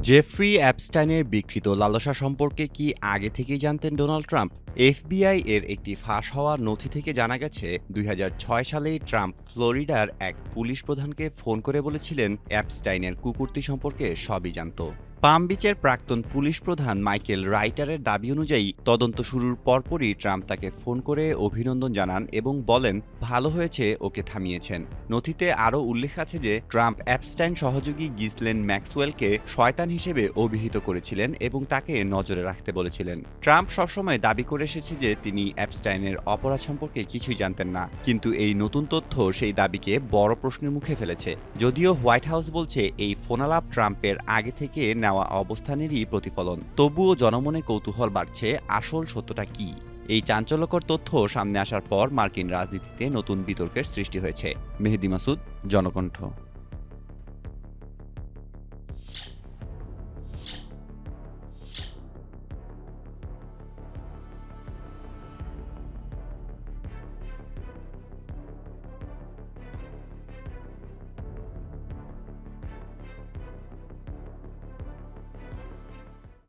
Jeffrey অ্যাপস্টাইনের বিকৃত লালসা সম্পর্কে কি আগে থেকেই জানতেন ডোনাল্ড ট্রাম্প? এফবিআই এর একটি ফাঁস হওয়া নথি থেকে জানা গেছে ২০০৬ সালেই ট্রাম্প ফ্লোরিডার এক পুলিশ প্রধানকে ফোন করে বলেছিলেন অ্যাপস্টাইনের কুকুরটি সম্পর্কে সবই জানত। পাম বিচের প্রাক্তন পুলিশ প্রধান মাইকেল রাইটারের দাবি অনুযায়ী তদন্ত শুরুর পরপরই ট্রাম্প তাকে ফোন করে অভিনন্দন জানান এবং বলেন ভালো হয়েছে ওকে থামিয়েছেন। নথিতে আরও উল্লেখ আছে যে ট্রাম্প অ্যাপস্টাইন সহযোগী গিসলেন ম্যাক্সওয়েলকে শয়তান হিসেবে অভিহিত করেছিলেন এবং তাকে নজরে রাখতে বলেছিলেন। ট্রাম্প সবসময় দাবি করে এসেছে যে তিনি অ্যাপস্টাইনের অপরাধ সম্পর্কে কিছুই জানতেন না, কিন্তু এই নতুন তথ্য সেই দাবিকে বড় প্রশ্নের মুখে ফেলেছে। যদিও হোয়াইট হাউস বলছে এই ফোনালাপ ট্রাম্পের আগে থেকে নেওয়া অবস্থানেরই প্রতিফলন, তবুও জনমনে কৌতূহল বাড়ছে আসল সত্যটা কি। এই চাঞ্চল্যকর তথ্য সামনে আসার পর মার্কিন রাজনীতিতে নতুন বিতর্কের সৃষ্টি হয়েছে। মেহেদী মাসুদ, জনকণ্ঠ।